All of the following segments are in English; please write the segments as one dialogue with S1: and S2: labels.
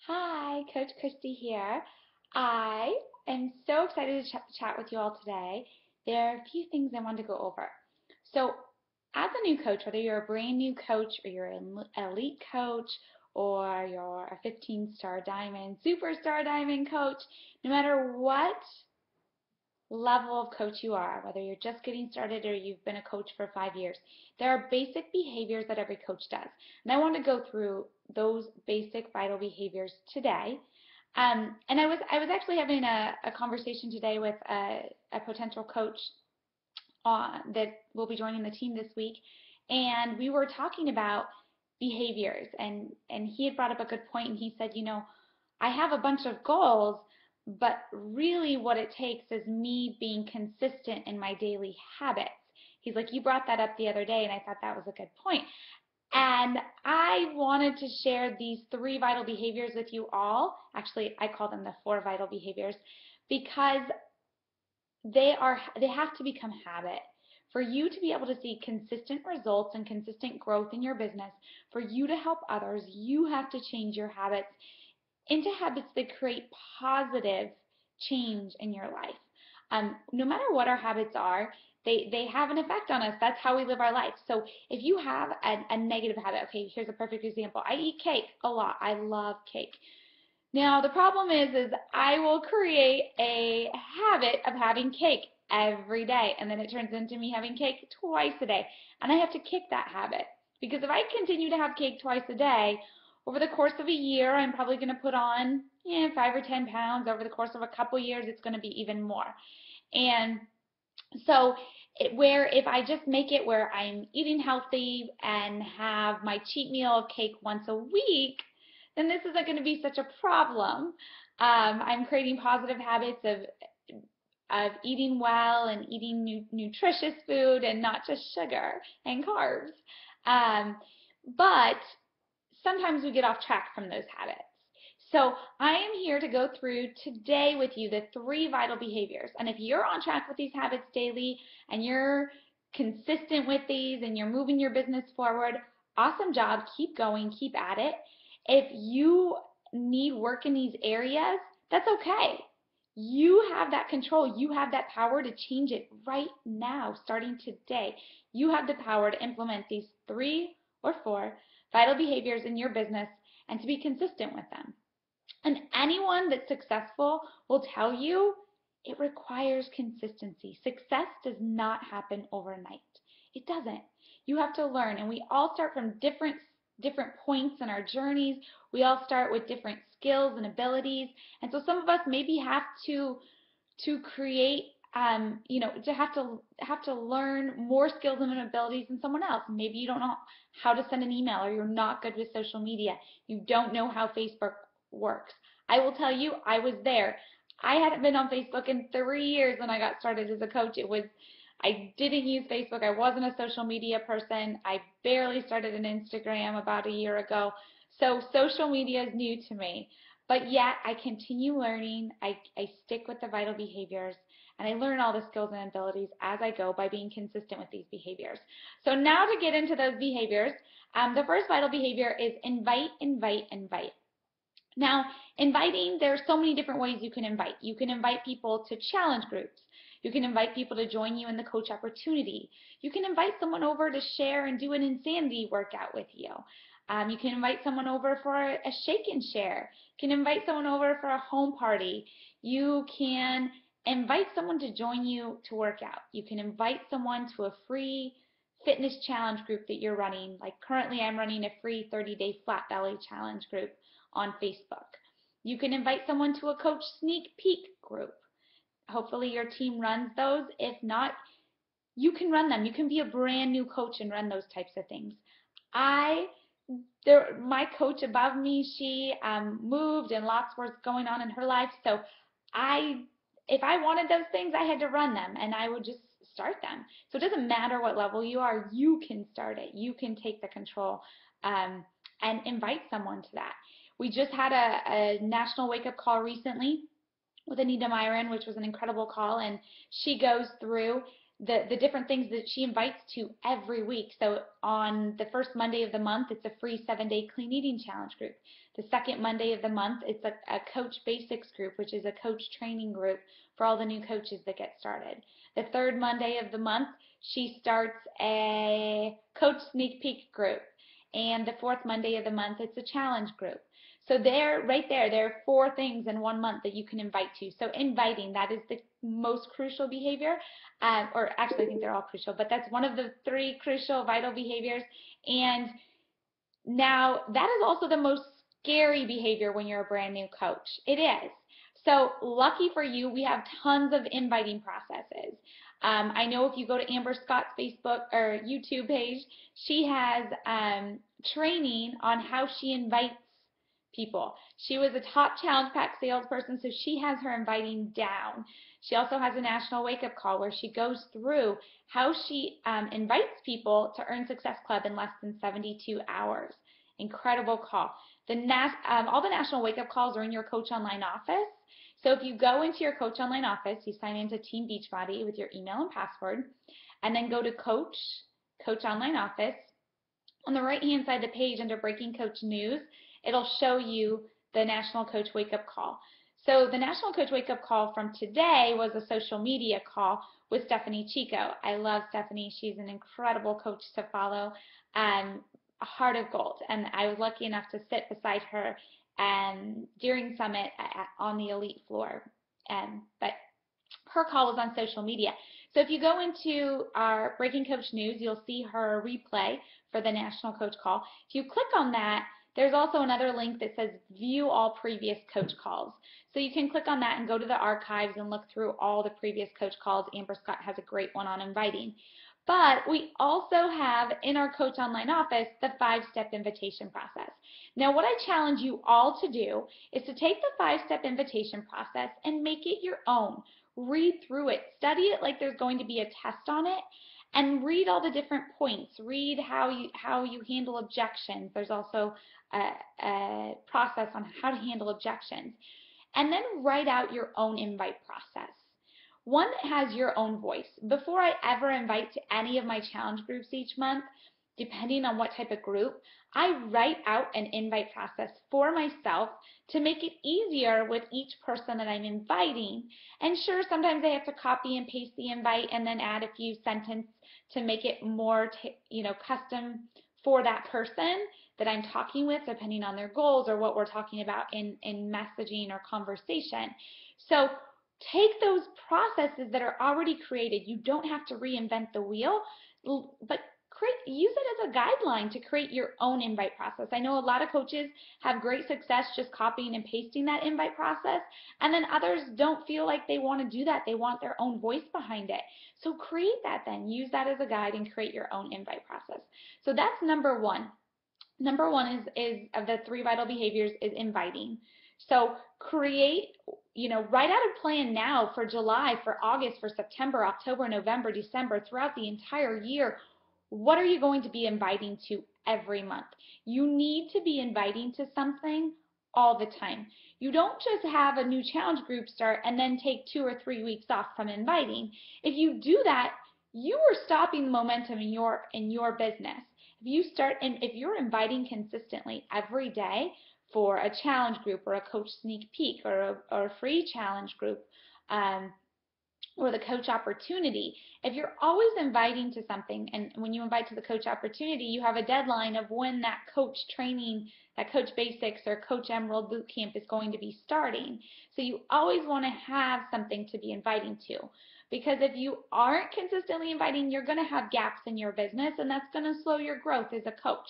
S1: Hi, Coach Christy here. I am so excited to chat with you all today. There are a few things I want to go over. So, as a new coach, whether you're a brand new coach or you're an elite coach or you're a 15-star diamond, superstar diamond coach, no matter what level of coach you are, whether you're just getting started or you've been a coach for 5 years, there are basic behaviors that every coach does. And I want to go through those basic vital behaviors today. And I was actually having a conversation today with a potential coach that will be joining the team this week, and we were talking about behaviors, and he had brought up a good point, and he said, I have a bunch of goals, but really what it takes is me being consistent in my daily habits. He's like, you brought that up the other day, and I thought that was a good point. And I wanted to share these 3 vital behaviors with you all. Actually, I call them the 4 vital behaviors because they have to become habit. For you to be able to see consistent results and consistent growth in your business, for you to help others, you have to change your habits into habits that create positive change in your life. No matter what our habits are, they have an effect on us. That's how we live our life. So if you have a negative habit, okay, here's a perfect example. I eat cake a lot. I love cake. Now, the problem is I will create a habit of having cake every day, and then it turns into me having cake twice a day, and I have to kick that habit. Because if I continue to have cake twice a day, over the course of a year, I'm probably going to put on 5 or 10 pounds. Over the course of a couple years, it's going to be even more. And so where if I just make it where I'm eating healthy and have my cheat meal of cake once a week, then this isn't going to be such a problem. I'm creating positive habits of eating well and eating nutritious food and not just sugar and carbs. Um, but sometimes we get off track from those habits. So I am here to go through today with you the 3 vital behaviors. And if you're on track with these habits daily and you're consistent with these and you're moving your business forward, awesome job. Keep going. Keep at it. If you need work in these areas, that's okay. You have that control. You have that power to change it right now, starting today. You have the power to implement these 3 or 4 vital behaviors in your business and to be consistent with them. And anyone that's successful will tell you it requires consistency. Success does not happen overnight. It doesn't. You have to learn, and we all start from different points in our journeys. We all start with different skills and abilities, and so some of us maybe have to create to learn more skills and abilities than someone else. Maybe you don't know how to send an email, or you're not good with social media. You don't know how Facebook works. I will tell you, I was there. I hadn't been on Facebook in 3 years when I got started as a coach. I didn't use Facebook. I wasn't a social media person. I barely started an Instagram about a year ago. So social media is new to me. But yet I continue learning. I stick with the vital behaviors, and I learn all the skills and abilities as I go by being consistent with these behaviors. So now to get into those behaviors, the first vital behavior is invite, invite, invite. Now, inviting, there's so many different ways you can invite. You can invite people to challenge groups. You can invite people to join you in the coach opportunity. You can invite someone over to share and do an insanity workout with you. You can invite someone over for a shake and share. You can invite someone over for a home party. You can invite someone to join you to work out. You can invite someone to a free fitness challenge group that you're running. Like currently I'm running a free 30-day flat belly challenge group on Facebook. You can invite someone to a coach sneak peek group. Hopefully your team runs those. If not, you can run them. You can be a brand new coach and run those types of things. My coach above me, she moved and lots was going on in her life. So if I wanted those things, I had to run them, and I would just start them. So it doesn't matter what level you are, you can start it. You can take the control and invite someone to that. We just had a national wake-up call recently with Anita Myron, which was an incredible call, and she goes through the different things that she invites to every week. So on the first Monday of the month, it's a free 7-day clean eating challenge group. The second Monday of the month, it's a Coach Basics group, which is a coach training group for all the new coaches that get started. The third Monday of the month, she starts a Coach Sneak Peek group. And the fourth Monday of the month, it's a challenge group. So right there are 4 things in 1 month that you can invite to. So inviting, that is the most crucial behavior, or actually I think they're all crucial, but that's one of the 3 crucial vital behaviors. And now that is also the most scary behavior when you're a brand new coach. It is. So lucky for you, we have tons of inviting processes. I know if you go to Amber Scott's Facebook or YouTube page, she has training on how she invites people. She was a top challenge pack salesperson, so she has her inviting down. She also has a national wake-up call where she goes through how she invites people to Earn Success Club in less than 72 hours. Incredible call. All the national wake-up calls are in your Coach Online office. So if you go into your Coach Online office, you sign into Team Beachbody with your email and password, and then go to Coach Online office. On the right-hand side of the page under Breaking Coach News, it'll show you the National Coach Wake-Up Call. So the National Coach Wake-Up Call from today was a social media call with Stephanie Chico. I love Stephanie. She's an incredible coach to follow, a heart of gold. And I was lucky enough to sit beside her during Summit on the elite floor. But her call was on social media. So if you go into our Breaking Coach News, you'll see her replay for the National Coach Call. If you click on that, there's also another link that says View All Previous Coach Calls. So you can click on that and go to the archives and look through all the previous coach calls. Amber Scott has a great one on inviting. But we also have in our Coach Online office the 5-step invitation process. Now what I challenge you all to do is to take the 5-step invitation process and make it your own. Read through it, study it like there's going to be a test on it, and read all the different points. Read how you handle objections. There's also a process on how to handle objections. And then write out your own invite process. One that has your own voice. Before I ever invite to any of my challenge groups each month, depending on what type of group, I write out an invite process for myself to make it easier with each person that I'm inviting. And sure, sometimes I have to copy and paste the invite and then add a few sentences to make it more custom for that person that I'm talking with, depending on their goals or what we're talking about in messaging or conversation. So take those processes that are already created. You don't have to reinvent the wheel, but use it as a guideline to create your own invite process. I know a lot of coaches have great success just copying and pasting that invite process, and then others don't feel like they want to do that. They want their own voice behind it. So create that then. Use that as a guide and create your own invite process. So that's number 1. Number 1 is of the 3 vital behaviors is inviting. So write out a plan now for July, for August, for September, October, November, December, throughout the entire year. What are you going to be inviting to every month? You need to be inviting to something all the time. You don't just have a new challenge group start and then take 2 or 3 weeks off from inviting. If you do that, you are stopping the momentum in your business. If you're inviting consistently every day for a challenge group or a coach sneak peek or a free challenge group, or the coach opportunity, if you're always inviting to something, and when you invite to the coach opportunity, you have a deadline of when that coach training, that Coach Basics or Coach Emerald Bootcamp is going to be starting. So you always want to have something to be inviting to. Because if you aren't consistently inviting, you're going to have gaps in your business, and that's going to slow your growth as a coach.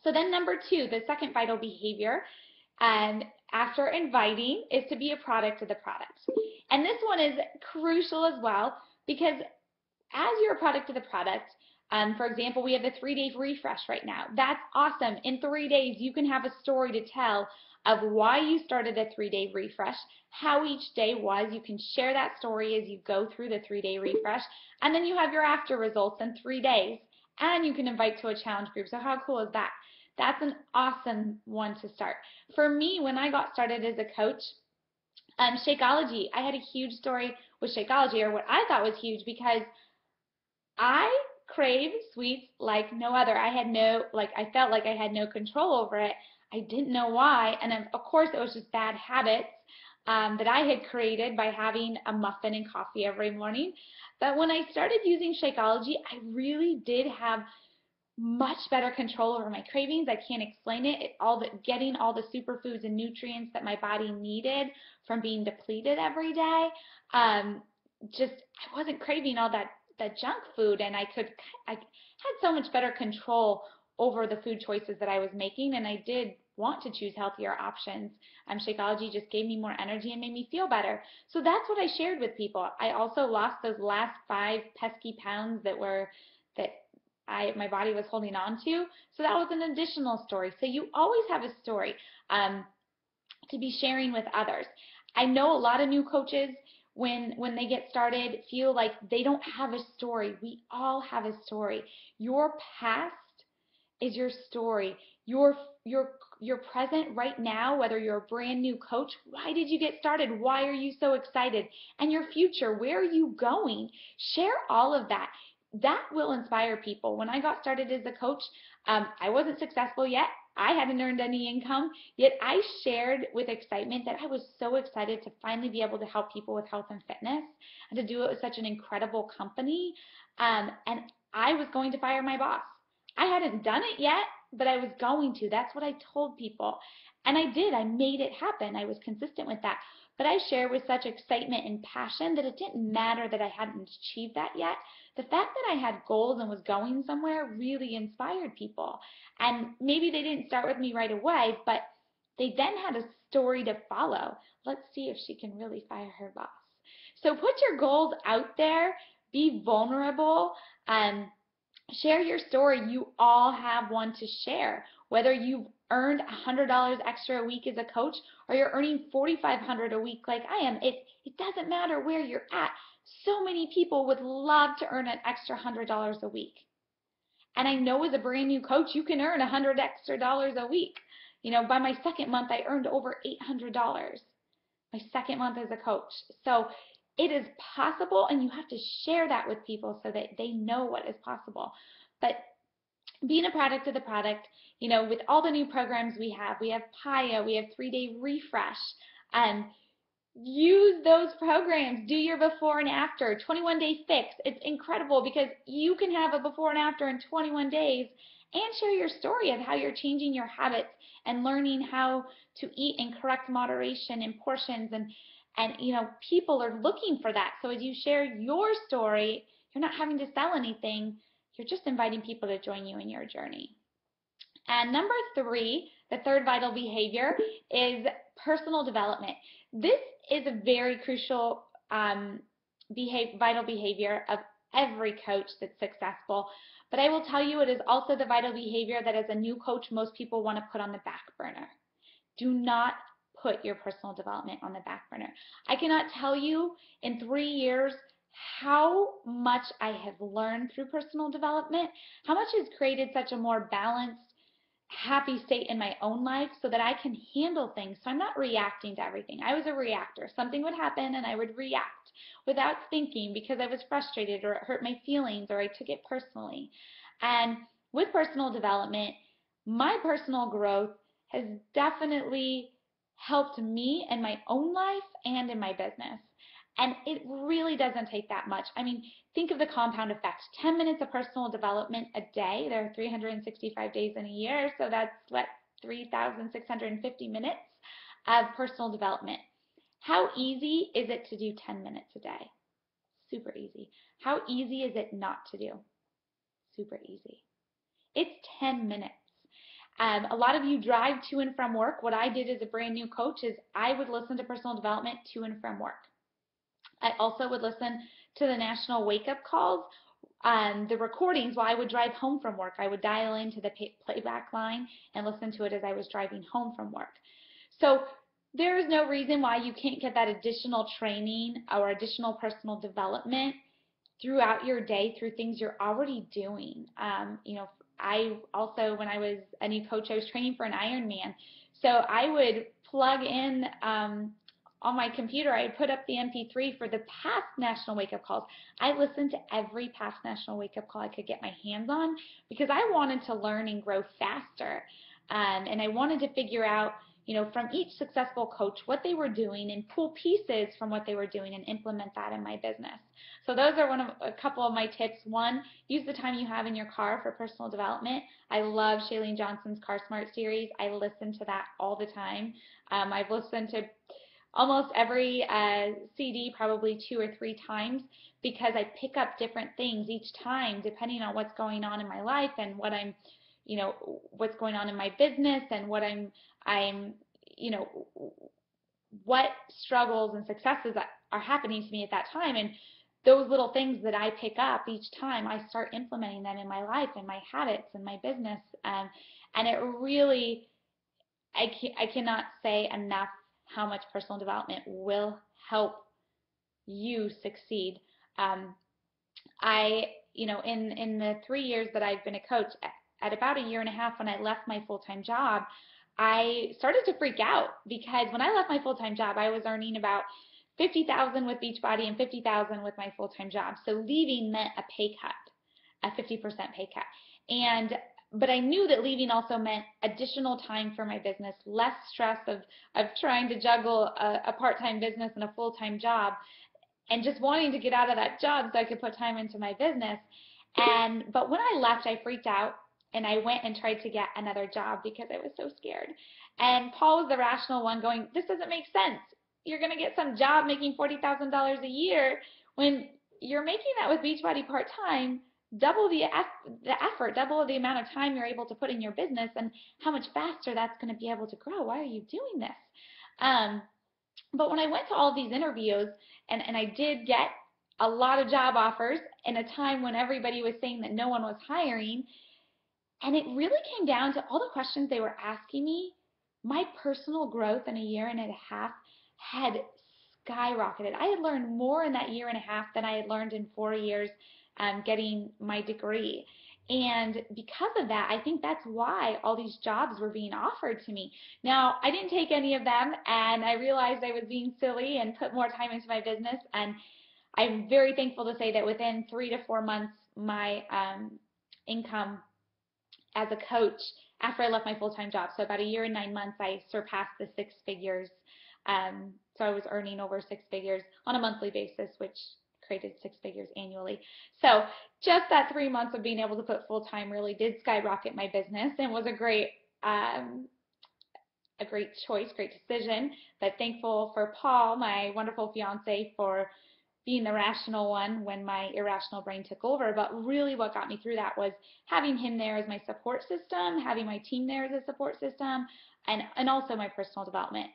S1: So then number 2, the second vital behavior, after inviting, is to be a product of the product. And this one is crucial as well, because as you're a product of the product, for example, we have the 3-day refresh right now. That's awesome. In 3 days, you can have a story to tell of why you started a 3-day refresh, how each day was. You can share that story as you go through the 3-day refresh, and then you have your after results in 3 days, and you can invite to a challenge group. So how cool is that? That's an awesome one to start. For me, when I got started as a coach, Shakeology, I had a huge story with Shakeology, or what I thought was huge, because I crave sweets like no other. I felt like I had no control over it. I didn't know why. And of course, it was just bad habits that I had created by having a muffin and coffee every morning. But when I started using Shakeology, I really did have much better control over my cravings. I can't explain it. Getting all the superfoods and nutrients that my body needed from being depleted every day. Um, just I wasn't craving all that junk food, and I had so much better control over the food choices that I was making, and I did want to choose healthier options. Shakeology just gave me more energy and made me feel better. So that's what I shared with people. I also lost those last 5 pesky pounds that my body was holding on to. So that was an additional story. So you always have a story to be sharing with others. I know a lot of new coaches, when they get started, feel like they don't have a story. We all have a story. Your past is your story. Your present right now, whether you're a brand new coach, why did you get started? Why are you so excited? And your future, where are you going? Share all of that. That will inspire people. When I got started as a coach, I wasn't successful yet. I hadn't earned any income, yet I shared with excitement that I was so excited to finally be able to help people with health and fitness, and to do it with such an incredible company. And I was going to fire my boss. I hadn't done it yet, but I was going to. That's what I told people. And I did. I made it happen. I was consistent with that. But I shared with such excitement and passion that it didn't matter that I hadn't achieved that yet. The fact that I had goals and was going somewhere really inspired people. And maybe they didn't start with me right away, but they then had a story to follow. Let's see if she can really fire her boss. So put your goals out there. Be vulnerable. Share your story. You all have one to share. Whether you've earned $100 extra a week as a coach, or you're earning $4,500 a week like I am, it doesn't matter where you're at. So many people would love to earn an extra $100 a week. And I know as a brand new coach, you can earn $100 extra a week. By my second month, I earned over $800. My second month as a coach. So it is possible, and you have to share that with people so that they know what is possible. But being a product of the product, with all the new programs we have PIA, we have 3-day refresh, use those programs. Do your before and after, 21-day fix. It's incredible because you can have a before and after in 21 days and share your story of how you're changing your habits and learning how to eat in correct moderation and portions, and people are looking for that. So as you share your story, you're not having to sell anything. You're just inviting people to join you in your journey. And number 3, the third vital behavior, is personal development. This is a very crucial vital behavior of every coach that's successful. But I will tell you, it is also the vital behavior that as a new coach, most people want to put on the back burner. Do not put your personal development on the back burner. I cannot tell you in 3 years how much I have learned through personal development, how much has created such a more balanced, happy state in my own life so that I can handle things. So I'm not reacting to everything. I was a reactor. Something would happen and I would react without thinking because I was frustrated, or it hurt my feelings, or I took it personally. And with personal development, my personal growth has definitely helped me in my own life and in my business. And it really doesn't take that much. I mean, think of the compound effect. 10 minutes of personal development a day. There are 365 days in a year, so that's 3,650 minutes of personal development. How easy is it to do 10 minutes a day? Super easy. How easy is it not to do? Super easy. It's 10 minutes. A lot of you drive to and from work. What I did as a brand new coach is I would listen to personal development to and from work. I also would listen to the national wake-up calls, the recordings while I would drive home from work. I would dial into the playback line and listen to it as I was driving home from work. So there is no reason why you can't get that additional training or additional personal development throughout your day through things you're already doing. I also, when I was a new coach, I was training for an Ironman. So I would plug in on my computer, I put up the MP3 for the past national wake-up calls. I listened to every past national wake-up call I could get my hands on because I wanted to learn and grow faster. And I wanted to figure out, from each successful coach what they were doing and pull pieces from what they were doing and implement that in my business. So those are a couple of my tips. One, use the time you have in your car for personal development. I love Shailene Johnson's Car Smart series. I listen to that all the time. I've listened to almost every CD probably 2 or 3 times because I pick up different things each time depending on what's going on in my life and what's going on in my business and what what struggles and successes are happening to me at that time. And those little things that I pick up each time, I start implementing them in my life and my habits and my business. And it really, I cannot say enough how much personal development will help you succeed. In the 3 years that I've been a coach, at about a year and a half when I left my full-time job, I started to freak out because when I left my full-time job, I was earning about $50,000 with Beachbody and $50,000 with my full-time job. So leaving meant a pay cut, a 50% pay cut. But I knew that leaving also meant additional time for my business, less stress of trying to juggle a part-time business and a full-time job, and just wanting to get out of that job so I could put time into my business. But when I left, I freaked out, and I went and tried to get another job because I was so scared. And Paul was the rational one going, this doesn't make sense. You're going to get some job making $40,000 a year when you're making that with Beachbody part-time, double the effort, double the amount of time you're able to put in your business, and how much faster that's going to be able to grow. Why are you doing this? But when I went to all these interviews, and I did get a lot of job offers in a time when everybody was saying that no one was hiring, and it really came down to all the questions they were asking me, my personal growth in a year and a half had skyrocketed. I had learned more in that year and a half than I had learned in 4 years getting my degree. And because of that, I think that's why all these jobs were being offered to me. Now, I didn't take any of them, and I realized I was being silly and put more time into my business. And I'm very thankful to say that within 3 to 4 months, my income as a coach after I left my full-time job, so about a year and 9 months, I surpassed the 6 figures. So I was earning over 6 figures on a monthly basis, which created 6 figures annually. So just that 3 months of being able to put full-time really did skyrocket my business and was a great choice, great decision. But thankful for Paul, my wonderful fiance, for being the rational one when my irrational brain took over. But really what got me through that was having him there as my support system, having my team there as a support system, and also my personal development.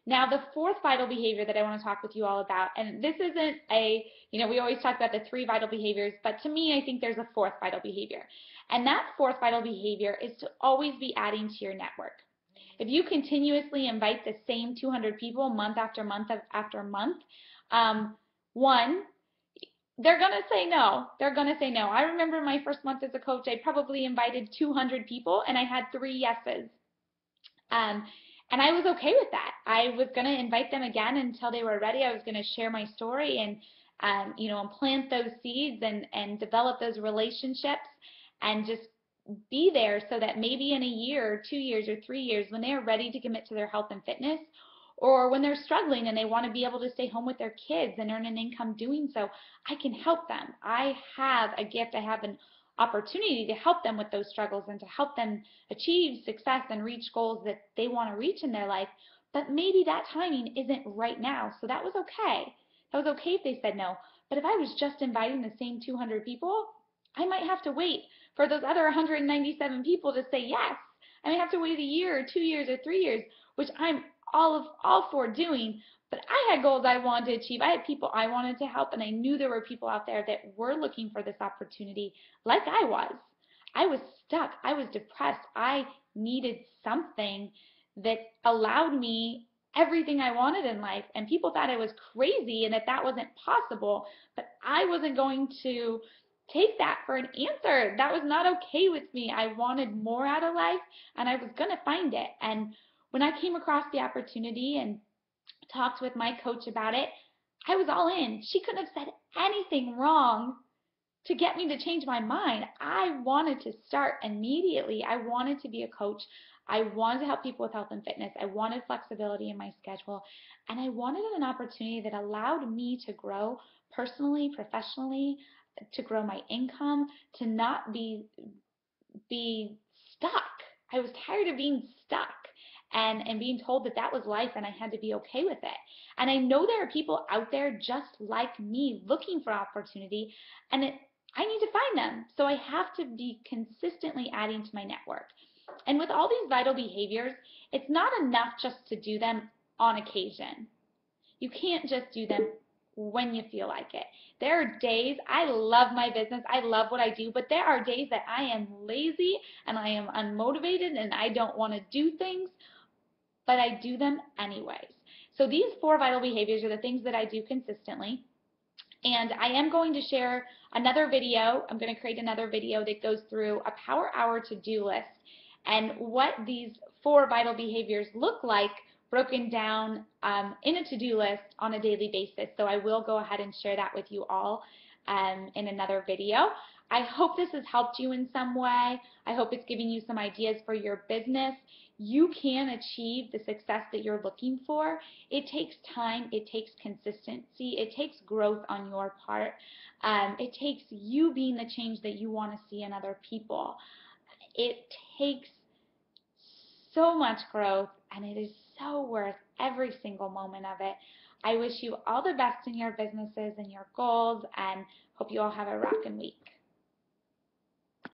S1: Now, the fourth vital behavior that I want to talk with you all about, and this isn't we always talk about the 3 vital behaviors, but to me, I think there's a 4th vital behavior. And that 4th vital behavior is to always be adding to your network. If you continuously invite the same 200 people month after month after month, one, they're going to say no. They're going to say no. I remember my first month as a coach, I probably invited 200 people, and I had 3 yeses. And I was okay with that. I was going to invite them again until they were ready. I was going to share my story and plant those seeds and develop those relationships and just be there so that maybe in a year or 2 years or 3 years, when they're ready to commit to their health and fitness, or when they're struggling and they want to be able to stay home with their kids and earn an income doing so, I can help them. I have a gift. I have an opportunity to help them with those struggles and to help them achieve success and reach goals that they want to reach in their life. But maybe that timing isn't right now, so that was okay. That was okay if they said no. But if I was just inviting the same 200 people, I might have to wait for those other 197 people to say yes. I might have to wait a year or 2 years or 3 years, which I'm all for doing. But I had goals I wanted to achieve. I had people I wanted to help, and I knew there were people out there that were looking for this opportunity like I was. I was stuck. I was depressed. I needed something that allowed me everything I wanted in life, and people thought I was crazy and that wasn't possible, but I wasn't going to take that for an answer. That was not okay with me. I wanted more out of life, and I was going to find it. And when I came across the opportunity and talked with my coach about it, I was all in. She couldn't have said anything wrong to get me to change my mind. I wanted to start immediately. I wanted to be a coach. I wanted to help people with health and fitness. I wanted flexibility in my schedule. And I wanted an opportunity that allowed me to grow personally, professionally, to grow my income, to not be stuck. I was tired of being stuck and being told that that was life and I had to be okay with it. And I know there are people out there just like me looking for opportunity, and I need to find them. So I have to be consistently adding to my network. And with all these vital behaviors, it's not enough just to do them on occasion. You can't just do them when you feel like it. There are days, I love my business, I love what I do, but there are days that I am lazy and I am unmotivated and I don't want to do things, but I do them anyways. So these 4 vital behaviors are the things that I do consistently. And I am going to share another video. I'm going to create another video that goes through a Power Hour to-do list and what these 4 vital behaviors look like broken down in a to-do list on a daily basis. So I will go ahead and share that with you all in another video. I hope this has helped you in some way. I hope it's giving you some ideas for your business. You can achieve the success that you're looking for. It takes time, it takes consistency, it takes growth on your part. It takes you being the change that you want to see in other people. It takes so much growth, and it is so worth every single moment of it. I wish you all the best in your businesses and your goals, and hope you all have a rockin' week.